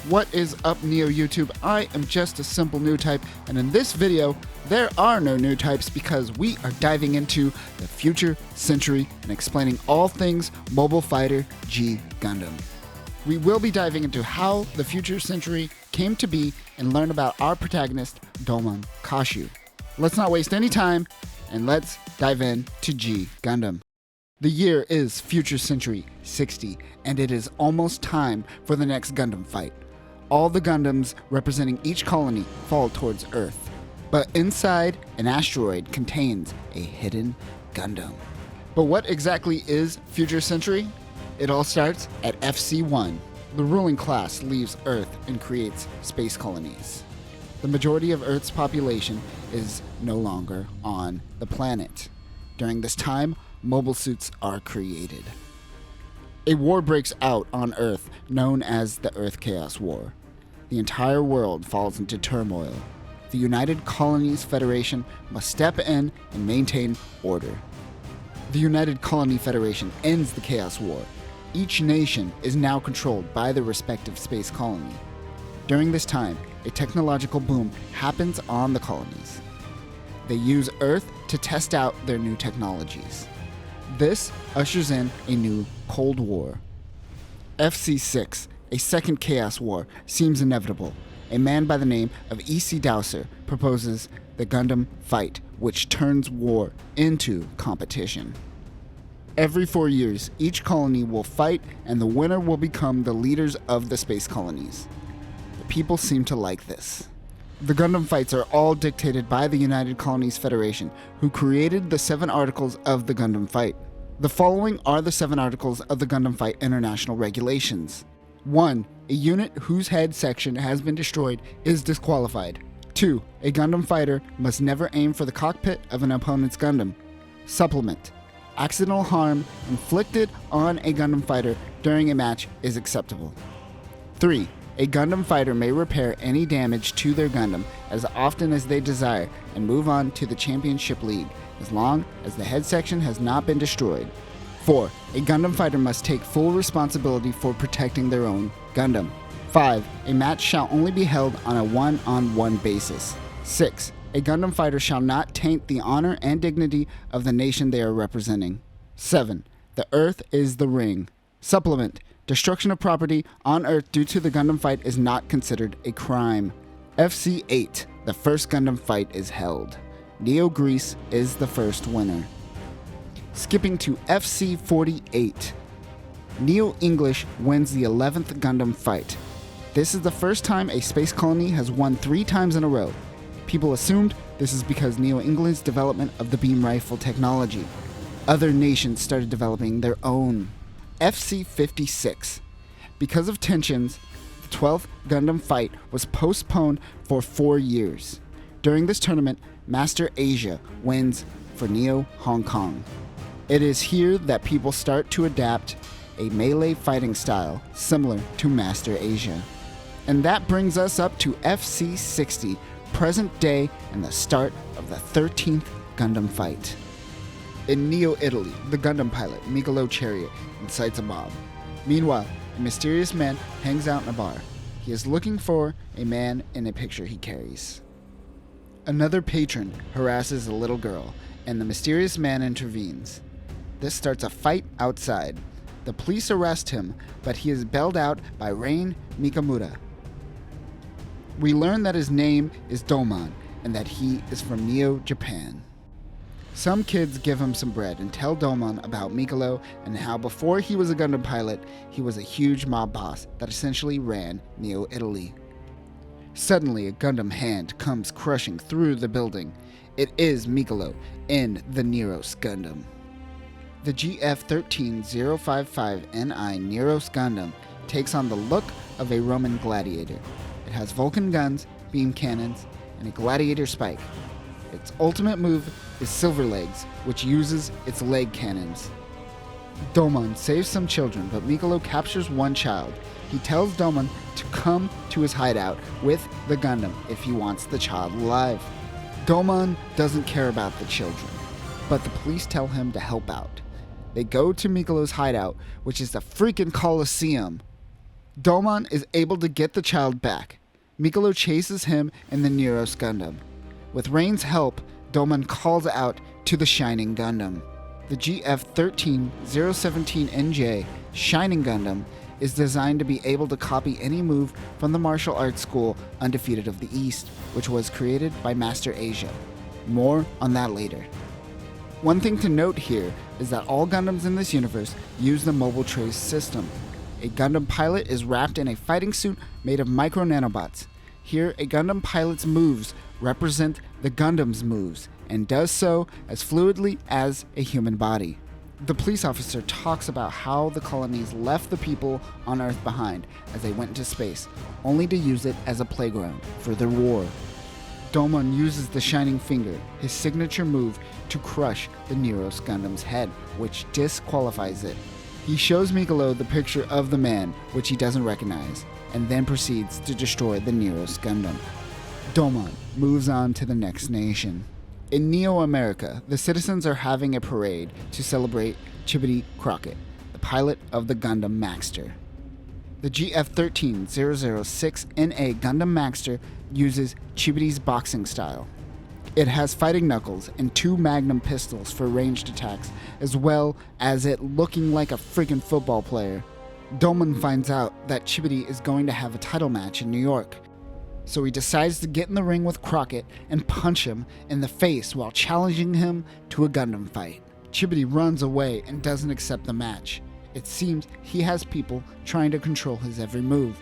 What is up, Neo YouTube? I am just a simple new type, and in this video, there are no new types because we are diving into the future century and explaining all things Mobile Fighter G Gundam. We will be diving into how the future century came to be and learn about our protagonist, Domon Kashu. Let's not waste any time, and let's dive in to G Gundam. The year is Future Century 60, and it is almost time for the next Gundam fight. All the Gundams representing each colony fall towards Earth, but inside, an asteroid contains a hidden Gundam. But what exactly is Future Century? It all starts at FC1. The ruling class leaves Earth and creates space colonies. The majority of Earth's population is no longer on the planet. During this time, mobile suits are created. A war breaks out on Earth known as the Earth Chaos War. The entire world falls into turmoil. The United Colonies Federation must step in and maintain order. The United Colony Federation ends the Chaos War. Each nation is now controlled by their respective space colony. During this time, a technological boom happens on the colonies. They use Earth to test out their new technologies. This ushers in a new Cold War. FC6, a second Chaos War, seems inevitable. A man by the name of E.C. Dowser proposes the Gundam fight, which turns war into competition. Every 4 years, each colony will fight, and the winner will become the leaders of the space colonies. The people seem to like this. The Gundam fights are all dictated by the United Colonies Federation, who created the 7 articles of the Gundam fight. The following are the 7 articles of the Gundam fight international regulations. 1. A unit whose head section has been destroyed is disqualified. 2. A Gundam fighter must never aim for the cockpit of an opponent's Gundam. Supplement. Accidental harm inflicted on a Gundam fighter during a match is acceptable. 3. A Gundam fighter may repair any damage to their Gundam as often as they desire and move on to the Championship League, as long as the head section has not been destroyed. 4. A Gundam fighter must take full responsibility for protecting their own Gundam. 5. A match shall only be held on a one-on-one basis. 6. A Gundam fighter shall not taint the honor and dignity of the nation they are representing. 7. The Earth is the ring. Supplement. Destruction of property on Earth due to the Gundam fight is not considered a crime. FC8. The first Gundam fight is held. Neo Greece is the first winner. Skipping to FC48. Neo English wins the 11th Gundam fight. This is the first time a space colony has won 3 times in a row. People assumed this is because Neo England's development of the beam rifle technology. Other nations started developing their own. FC56. Because of tensions, the 12th Gundam fight was postponed for 4 years. During this tournament, Master Asia wins for Neo Hong Kong. It is here that people start to adapt a melee fighting style similar to Master Asia. And that brings us up to FC60, present day and the start of the 13th Gundam fight. In Neo Italy, the Gundam pilot, Migalo Chariot, incites a mob. Meanwhile, a mysterious man hangs out in a bar. He is looking for a man in a picture he carries. Another patron harasses a little girl, and the mysterious man intervenes. This starts a fight outside. The police arrest him, but he is bailed out by Rain Mikamura. We learn that his name is Domon, and that he is from Neo, Japan. Some kids give him some bread and tell Domon about Mikalo and how before he was a Gundam pilot, he was a huge mob boss that essentially ran Neo Italy. Suddenly, a Gundam hand comes crushing through the building. It is Mikalo in the Neros Gundam. The GF13055NI Neros Gundam takes on the look of a Roman gladiator. It has Vulcan guns, beam cannons, and a gladiator spike. Its ultimate move is Silver Legs, which uses its leg cannons. Domon saves some children, but Mikalo captures one child. He tells Domon to come to his hideout with the Gundam if he wants the child alive. Domon doesn't care about the children, but the police tell him to help out. They go to Mikalo's hideout, which is the freaking Colosseum. Domon is able to get the child back. Mikolo chases him in the Neros Gundam. With Rain's help, Domon calls out to the Shining Gundam. The GF13017NJ Shining Gundam is designed to be able to copy any move from the martial arts school Undefeated of the East, which was created by Master Asia. More on that later. One thing to note here is that all Gundams in this universe use the Mobile Trace system. A Gundam pilot is wrapped in a fighting suit made of micro nanobots. Here, a Gundam pilot's moves represent the Gundam's moves, and does so as fluidly as a human body. The police officer talks about how the colonies left the people on Earth behind as they went into space, only to use it as a playground for their war. Domon uses the Shining Finger, his signature move, to crush the Neros Gundam's head, which disqualifies it. He shows Mikolo the picture of the man, which he doesn't recognize, and then proceeds to destroy the Neros Gundam. Domon moves on to the next nation. In Neo America, the citizens are having a parade to celebrate Chibity Crockett, the pilot of the Gundam Maxter. The GF13006NA Gundam Maxter uses Chibity's boxing style. It has fighting knuckles and 2 magnum pistols for ranged attacks, as well as it looking like a freaking football player. Domon finds out that Chibity is going to have a title match in New York, so he decides to get in the ring with Crockett and punch him in the face while challenging him to a Gundam fight. Chibity runs away and doesn't accept the match. It seems he has people trying to control his every move.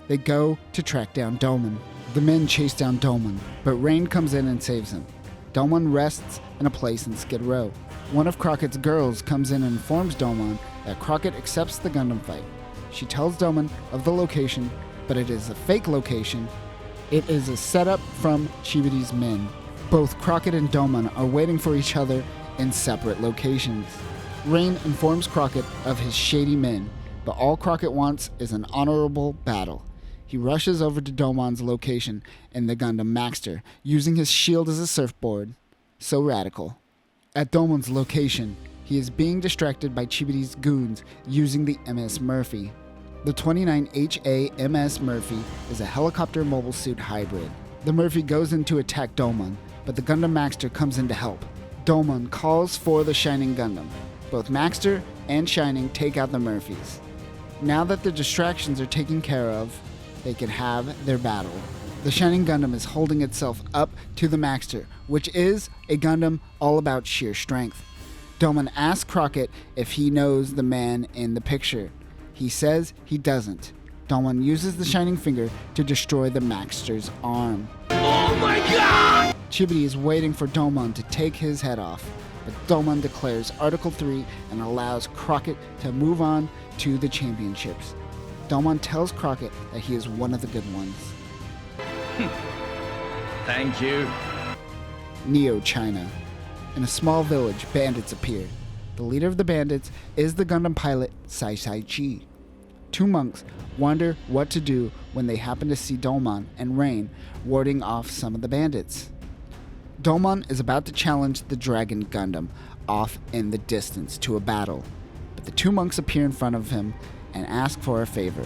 They go to track down Domon. The men chase down Domon, but Rain comes in and saves him. Domon rests in a place in Skid Row. One of Crockett's girls comes in and informs Domon that Crockett accepts the Gundam fight. She tells Domon of the location, but it is a fake location. It is a setup from Chibity's men. Both Crockett and Domon are waiting for each other in separate locations. Rain informs Crockett of his shady men, but all Crockett wants is an honorable battle. He rushes over to Domon's location in the Gundam Maxter, using his shield as a surfboard. So radical. At Domon's location, he is being distracted by Chibity's goons using the MS Murphy. The 29HA MS Murphy is a helicopter mobile suit hybrid. The Murphy goes in to attack Domon, but the Gundam Maxter comes in to help. Domon calls for the Shining Gundam. Both Maxter and Shining take out the Murphys. Now that the distractions are taken care of, they can have their battle. The Shining Gundam is holding itself up to the Maxter, which is a Gundam all about sheer strength. Domon asks Crockett if he knows the man in the picture. He says he doesn't. Domon uses the Shining Finger to destroy the Maxter's arm. Oh my god! Chibity is waiting for Domon to take his head off, but Domon declares Article 3 and allows Crockett to move on to the championships. Domon tells Crockett that he is one of the good ones. Thank you. Neo China. In a small village, bandits appear. The leader of the bandits is the Gundam pilot Sai Chi. 2 monks wonder what to do when they happen to see Domon and Rain warding off some of the bandits. Domon is about to challenge the Dragon Gundam off in the distance to a battle, but the 2 monks appear in front of him and ask for a favor.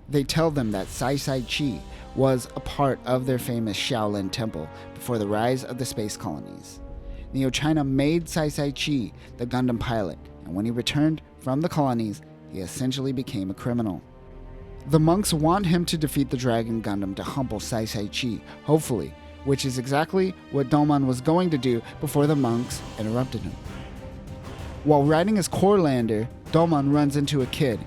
They tell them that Sai Chi was a part of their famous Shaolin Temple before the rise of the space colonies. Neo China made Sai Chi the Gundam pilot, and when he returned from the colonies, he essentially became a criminal. The monks want him to defeat the Dragon Gundam to humble Sai Chi, hopefully, which is exactly what Domon was going to do before the monks interrupted him. While riding his core lander, Domon runs into a kid.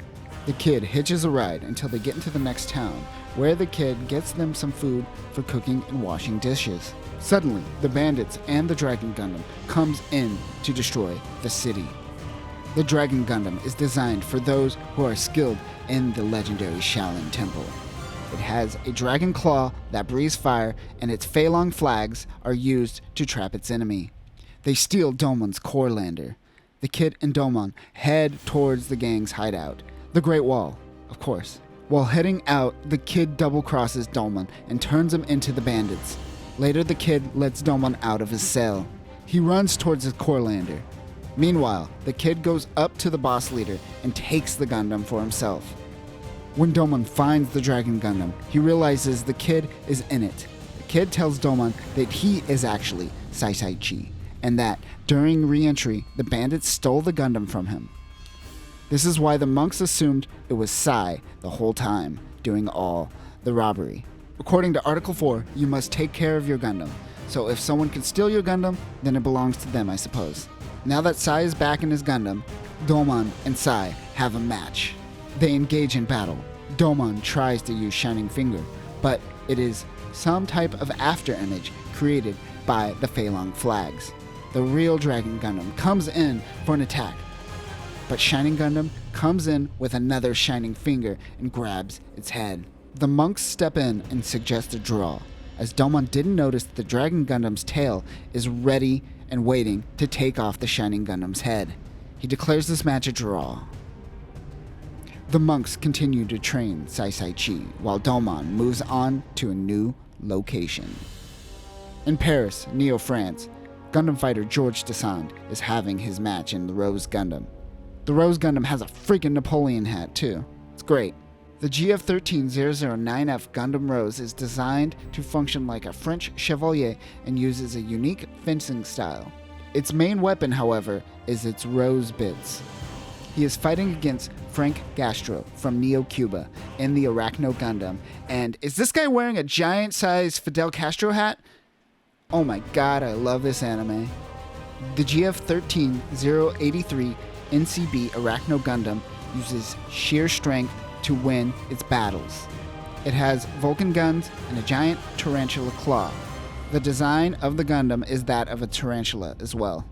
The kid hitches a ride until they get into the next town, where the kid gets them some food for cooking and washing dishes. Suddenly, the bandits and the Dragon Gundam comes in to destroy the city. The Dragon Gundam is designed for those who are skilled in the legendary Shaolin Temple. It has a dragon claw that breathes fire, and its Fei Long flags are used to trap its enemy. They steal Domon's core lander. The kid and Domon head towards the gang's hideout, the Great Wall, of course. While heading out, the kid double-crosses Domon and turns him into the bandits. Later, the kid lets Domon out of his cell. He runs towards his core lander. Meanwhile, the kid goes up to the boss leader and takes the Gundam for himself. When Domon finds the Dragon Gundam, he realizes the kid is in it. The kid tells Domon that he is actually Sai Chi, and that during re-entry, the bandits stole the Gundam from him. This is why the monks assumed it was Sai the whole time, doing all the robbery. According to Article 4, you must take care of your Gundam. So if someone can steal your Gundam, then it belongs to them, I suppose. Now that Sai is back in his Gundam, Domon and Sai have a match. They engage in battle. Domon tries to use Shining Finger, but it is some type of afterimage created by the Fei Long flags. The real Dragon Gundam comes in for an attack, but Shining Gundam comes in with another Shining Finger and grabs its head. The monks step in and suggest a draw, as Domon didn't notice that the Dragon Gundam's tail is ready and waiting to take off the Shining Gundam's head. He declares this match a draw. The monks continue to train Sai Chi, while Domon moves on to a new location. In Paris, Neo France, Gundam fighter George Desand is having his match in the Rose Gundam. The Rose Gundam has a freaking Napoleon hat too. It's great. The GF13009F Gundam Rose is designed to function like a French Chevalier and uses a unique fencing style. Its main weapon, however, is its rose bits. He is fighting against Frank Gastro from Neo Cuba in the Arachno Gundam. And is this guy wearing a giant-sized Fidel Castro hat? Oh my god, I love this anime. The GF13083 NCB Arachno Gundam uses sheer strength to win its battles. It has Vulcan guns and a giant tarantula claw. The design of the Gundam is that of a tarantula as well.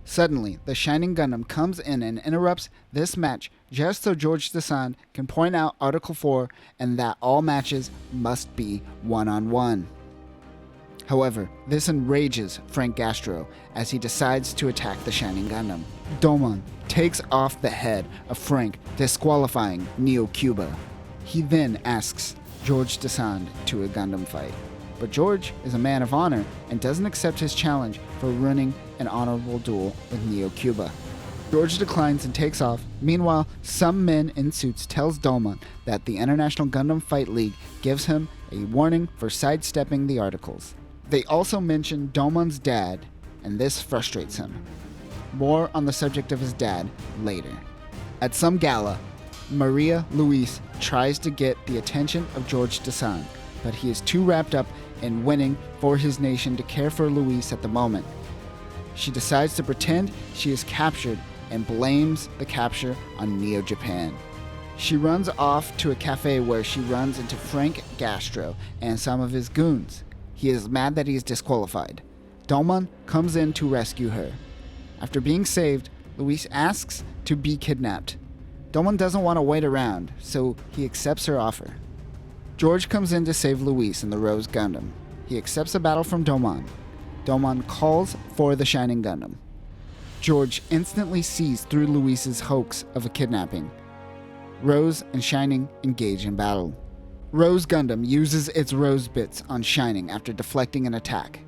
Suddenly, the Shining Gundam comes in and interrupts this match just so George Desand can point out Article 4 and that all matches must be one-on-one. However, this enrages Frank Gastro as he decides to attack the Shining Gundam. Domon takes off the head of Frank, disqualifying Neo Cuba. He then asks George Desand to a Gundam fight. But George is a man of honor and doesn't accept his challenge for running an honorable duel with Neo Cuba. George declines and takes off. Meanwhile, some men in suits tells Domon that the International Gundam Fight League gives him a warning for sidestepping the articles. They also mention Domon's dad, and this frustrates him. More on the subject of his dad later. At some gala, Maria Luis tries to get the attention of George Desand, but he is too wrapped up in winning for his nation to care for Luis at the moment. She decides to pretend she is captured and blames the capture on Neo Japan. She runs off to a cafe where she runs into Frank Gastro and some of his goons. He is mad that he is disqualified. Domon comes in to rescue her. After being saved, Luis asks to be kidnapped. Domon doesn't want to wait around, so he accepts her offer. George comes in to save Luis in the Rose Gundam. He accepts a battle from Domon. Domon calls for the Shining Gundam. George instantly sees through Luis's hoax of a kidnapping. Rose and Shining engage in battle. Rose Gundam uses its rose bits on Shining after deflecting an attack.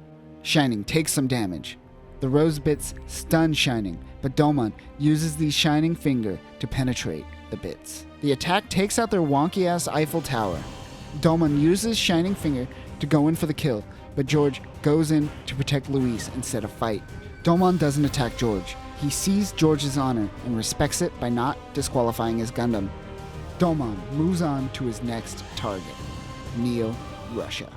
Shining takes some damage. The rose bits stun Shining, but Domon uses the Shining Finger to penetrate the bits. The attack takes out their wonky-ass Eiffel Tower. Domon uses Shining Finger to go in for the kill, but George goes in to protect Luis instead of fight. Domon doesn't attack George. He sees George's honor and respects it by not disqualifying his Gundam. Domon moves on to his next target, Neo Russia.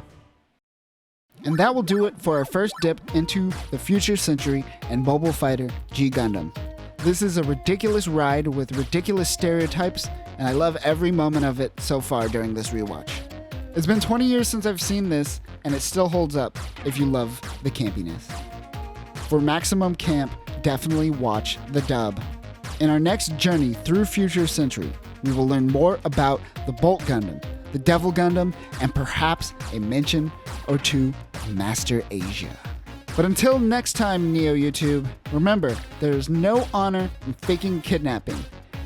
And that will do it for our first dip into the future century and Mobile Fighter G Gundam. This is a ridiculous ride with ridiculous stereotypes, and I love every moment of it so far during this rewatch. It's been 20 years since I've seen this, and it still holds up if you love the campiness. For maximum camp, definitely watch the dub. In our next journey through Future Century, we will learn more about the Bolt Gundam, the Devil Gundam, and perhaps a mention or two of Master Asia. But until next time, Neo YouTube, remember, there is no honor in faking kidnapping.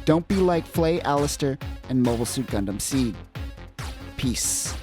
Don't be like Flay Alistair and Mobile Suit Gundam Seed. Peace.